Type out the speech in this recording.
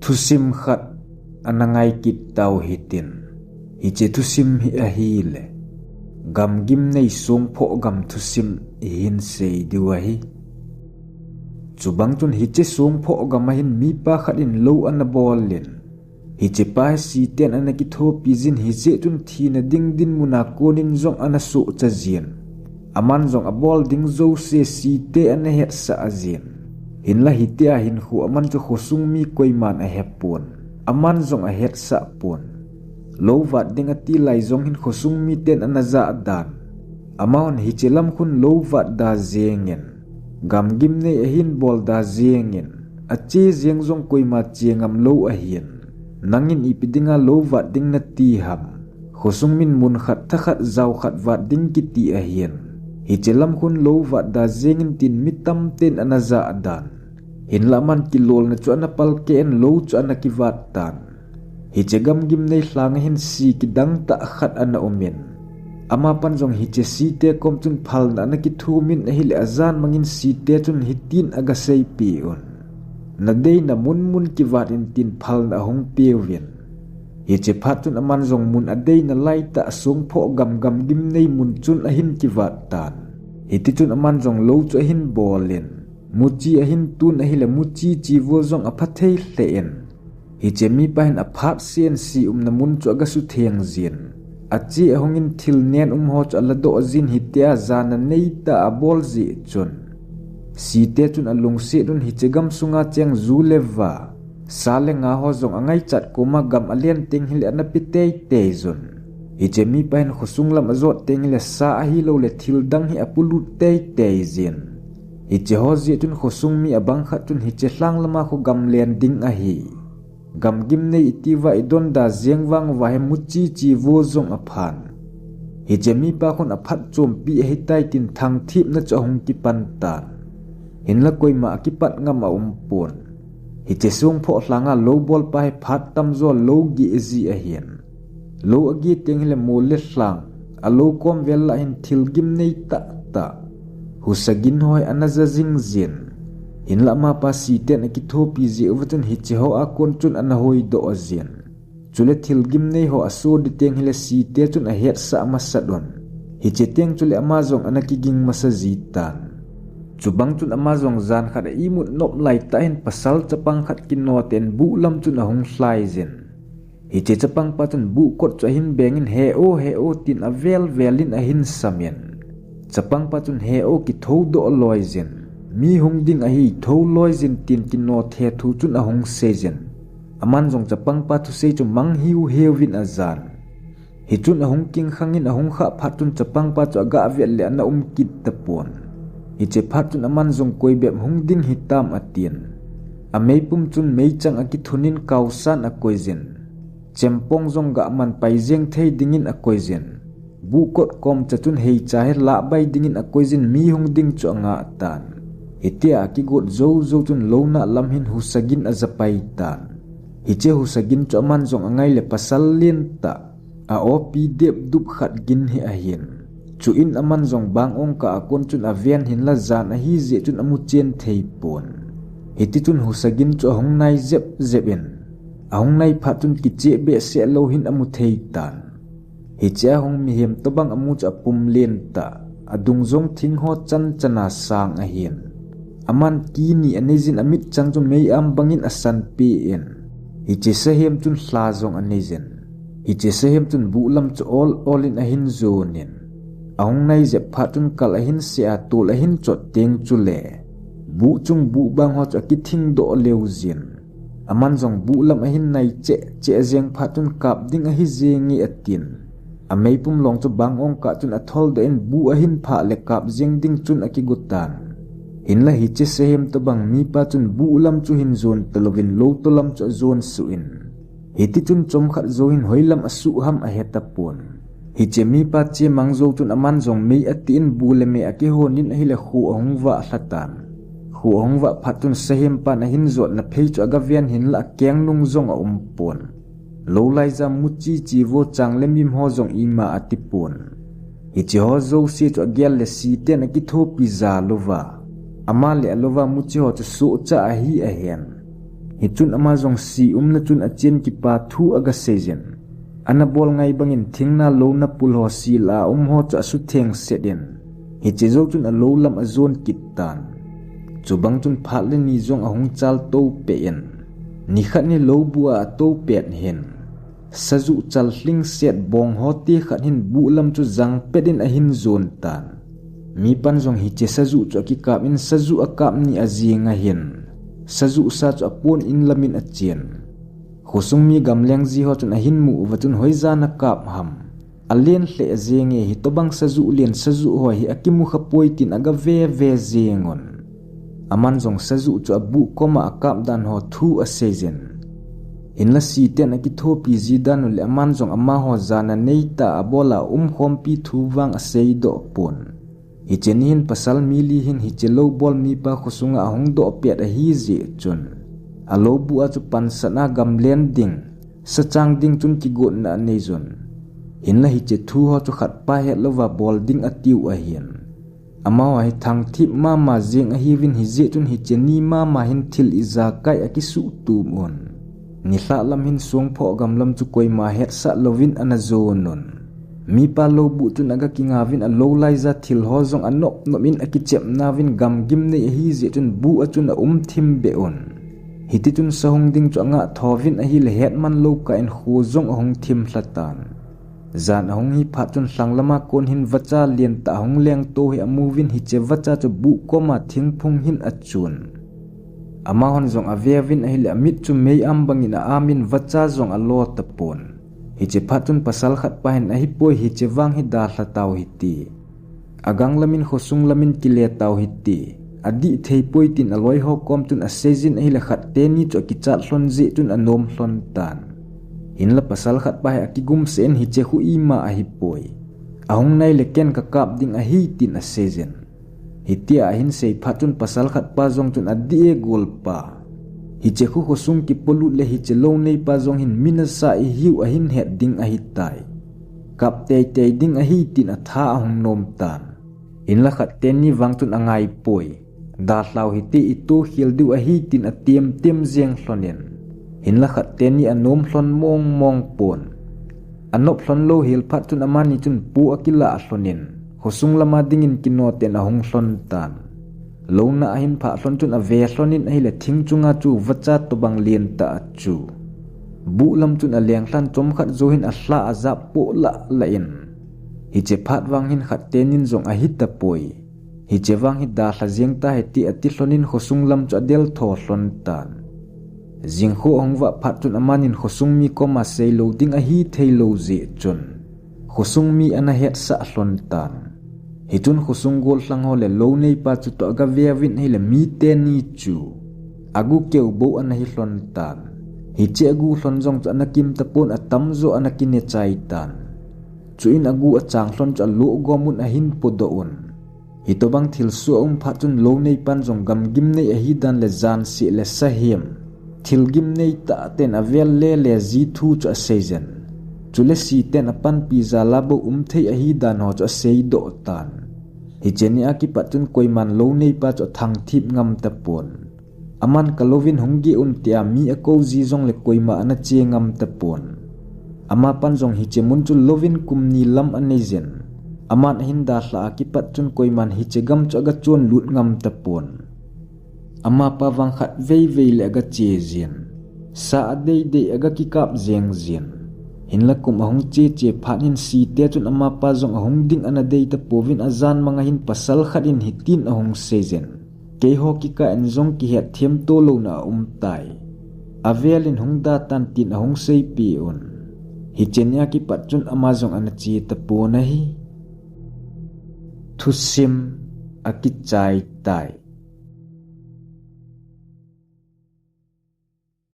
thusim khat anangai kit tau hitin hi che thusim hi a hi le gam gim nei sung pho gam thusim hin sei diwa hi chubang tun hi che sung pho gam hin mi pa khat in lo an bolin hi che pa si ten an ki tho pizin hi che tun thi na ding din muna konin zong ana su cha zin aman zong a bol ding zo se si te an het sa azin hin la hi te a hin khu aman chu khosung mi koiman a hepon aman zong a het sa pon lo wat ding ati lai zong hin khosung mi ten anaza dan amon hi chelam khun lo wat da zengen gam gim ne hin bol da zengen achi zeng zong koima chengam lo a hin nangin ipidinga lo wat ding na ti ham khosung min mun khat thakhat zaw khat wat ding ki ti a hin hi chelam khun lo wat da zengin tin mitam ten anaza dan hin laman kilol na chu ana pal ken lo chu ana ki wat tan hi che gam gim nei hlang hin si ki dang ta khat ana omen ama pan jong hi che si te kom chun phal na na ki thu min a hil azan mangin si te chun hi tin aga sei pi on na dei na mun mun ki wat in tin phal na hong pi win hi che phat chun aman jong mun a dei na lai ta sung pho gam gam gim nei mun chun a hin ki wat tan hi ti chun aman jong lo chu a hin bolin muchi a hin tun a hile muchi chi wo zong a phathei hlein hi che mi pahin a phat sen si na mun chu aga su theng zin achi a hongin thil nen ho chu ala do zin hi tia zana nei ta a bol zi chun si te chun a lung se dun hi che gam sunga cheng zu lewa sale nga ho zong angai chat kuma gam alian ting hil ana pitei te zun hi che mi pahin khosung lam azot teng le sa a hi lo le thil dang hi apulu te te zin hi che ho zi chun khosung mi abang khat chun hi che hlang lama khu gam len ding a hi gam gim nei itiwa idon da zengwang wa he muchi chi wo zong aphan hi che mi pa khon aphat chom pi he tai tin thang thip na chahung ki pan tan hin la koi ma ki pat ngam a pon hi che sung pho hlanga lo bol pa he phat tam zo lo gi ezi a hian lo agi teng le mo le hlang a lo kom vel la hin thil gim nei ta ta husagin hoi anaza zing zin hin la ma pa si ten ki tho pi zi overton hi che ho a kon chun an hoi do azin chule thil gim nei ho aso de teng hile si te chun a het sa ma sadon hi che teng chule amazong anaki ging masa zitan chubang chun amazong zan khat a imut nop lai ta hin pasal chapang khat kin no ten bu lam chun a hong hlai zin hi che chapang pa chun bu kot cha hin bengin he o tin a vel velin a hin samen chapang pa chun he o ki tho do loi zin mi hung ding a hi tho loi zin tin kin no the thu chun a hong se zin aman jong chapang pa thu se chu mang hiu hewin azan hi chun a hong king khangin a hong kha phat chun chapang pa chu ga vel le na kit tapon hi che phat chun aman jong koi bem hung ding hi tam atin a mei pum chun mei chang a ki thunin kausan a koi zin chempong jong ga man pai jeng thei dingin a koi zin bu kot kom chachun hei chahe la bai dingin a koi zin mi hung ding chu nga tan hitia ki got zo chun lona lam hin husagin azapai tan hiche husagin chu man jong angai le pasal lin ta a opi dep dup khat gin hi a hin chu in aman jong bang ong ka akon chun avian hin la zan a hi je chun amu chen thei pon hiti chun husagin chu hong nai zep in ahong nai pha chun ki che be se lo hin amu thei tan hi cha hong mi hem to bang amu cha pum len ta adung zong thing ho chan chana sang a hin aman ki ni anezin amit chang chu mei am bangin asan pi in hi che se hem chun hla zong anezin hi che se hem chun bu lam chu all in a hin zonin ahong nai je pha chun kal a hin se a tul a hin chot teng chu le bu chung bu bang ho cha ki thing do leu zin aman jong bu lam a hin nai che zeng pha chun kap ding a hi zengi atin a mei pum long chu bang ong ka chun a thol do en bu a hin pha le kap zeng ding chun a ki gutan hin la hi che sehem to bang mi pa chun bu lam chu hin zon tolovin lo to lam chu zon su in hi ti chun chom khat zo hin hoilam asu ham a heta pon hi che mi pa che mang zo chun aman jong mei atin bu le me a ki honin a hi le khu ong wa hlatan khu ong wa phatun sehem pa na hin zot na phei chu aga vian hin la keng nung zong a pon lo lai za muchi chi vo chang le mim ho zong ima atipon hi che ho zo si chu agel le si te na ki tho pi za lova ama le lova muchi ho chu su cha a hi a hen Hitun ama zong si na chun achien ki pa thu aga sejen anabol ngai bangin thingna lo na pulho si la ho cha su theng sedin hi che zo chun a lo lam a zon kitan chubang chun phat le ni zong a hung chal to pe en ni khat ni lo bua to pet hen sazu chal hling set bong ho ti khat hin bu lam chu zang pedin a hin zon tan mi pan zong hi che sazu chu ki kap in sazu a kap ni a zinga hin sazu sa chu apon in lamin a chien khosung mi gamleng ji ho chun a hin mu watun hoiza na kap ham alien hle zenge hi tobang sazu lien sazu ho hi akimu khapoi tin aga ve zengon aman zong sazu chu abu koma akap dan ho thu a sejen in la si ten aki thopi ji dan le aman zong ama ho zana neita abola khom pi thu wang a sei do pon hi chenin pasal mili hin hi chelo bol mi pa khosunga hong do pet a hi ji chun alo bu a chu pan sana gamlen ding sachang ding chun ki go na nei zon in la hi che thu ho chu khat pa he lova bol ding a tiu a hian ama wa hi thang thip ma jing a hi win hi je chun hi cheni ma hin thil iza kai a ki su tu mon ni hla lam hin sung pho gam lam chu koi ma het sa lovin ana zonon mi pa lo bu chun aga kinga win a lo lai za thil ho zong anop no min a ki chep na win gam gim nei hi je chun bu a chun a thim be on hiti chun sahung ding chu anga thovin a hi le het man lo ka in khu zong hong thim hlatan zan hong hi pha chun hlanglama kon hin wacha lien ta hong leng to hi amovin hi che wacha chu bu koma thingphung hin a chun ama hon zong avevin a hi le amit chu mei am bangin a amin wacha zong a lo tapon hi che pha chun pasal khat pa hin a hi poi hi che wang hi da hlatau hi ti agang lamin khosung lamin kile tau hi ti adi thei poi tin aloi ho kom tun a sejin a hi le khat te ni chu ki chat hlon ji tun anom hlon tan in la pasal khat pa hi akigum sen hi che khu i ma a hi poi ahong nai le ken ka kap ding a hi tin a sejen hi tia a hin sei pha chun pasal khat pa zong chun adi e gol pa hi che khu khosung ki polu le hi che lo nei pa zong hin minasa i hiu a hin het ding a hi tai kap te ding a hi tin a tha ahong nom tan in la khat ten ni wang chun angai poi da hlau hi ti itu hil du a hi tin a tiam zeng hlonen in la khat ten ni anom hlon mong pon anop hlon lo hil phat chun amani chun pu akila hlonen khosung lama dingin kino ten a hong hlon tan lo na hin pha hlon chun a ve hlonin a hi le thing chunga chu wacha to bang lien ta chu bu lam chun a leng hlan chom khat zo hin a hla a za po la in hi che phat wang hin khat tenin zong a hit ta poi hi che wang hi da hla jeng ta he ti ati hlonin khosung lam chu adel tho hlon tan jing kho hongwa phat chun amanin khosung mi koma sei lo ding a hi thei lo je chun khosung mi ana het sa hlon tan hi chun khosung gol hlang ho le lo nei pa chu to ga ve win hi le mi te ni chu agu keu bo ana hi hlon tan hi che agu hlon jong chu anakim ta pon atam zo anakine chai tan chuin agu achang hlon chu lo gomun a hin podo on hi to bang thil su phat chun lo nei pan jong gam gim nei a hi dan le zan si le sahem thil gim nei ta ten avel le zi thu chu season chule si ten apan pizza labo thei a hi dan ho chu sei do tan hi cheni aki patun koiman lo nei pa chu thang thip ngam ta pon aman kalovin honggi tia mi a ko zi jong le koima ana che ngam ta pon ama pan jong hi che mun chu lovin kumni lam anejen aman hinda hla aki patun koiman hi che gam chu aga chon lut ngam ta pon ama pa wang khat vei le aga che zin sa dei aga ki kap zeng zin hin la kum ahong che phan hin si te chun ama pa jong ahong ding ana dei ta povin azan manga hin pasal khat in hitin ahong sejen ke ho ki ka en jong ki het them to lo na tai avelin hongda tan tin ahong sei pi on hi chenya ki pat chun ama jong ana chi ta po na hi thusim aki chai tai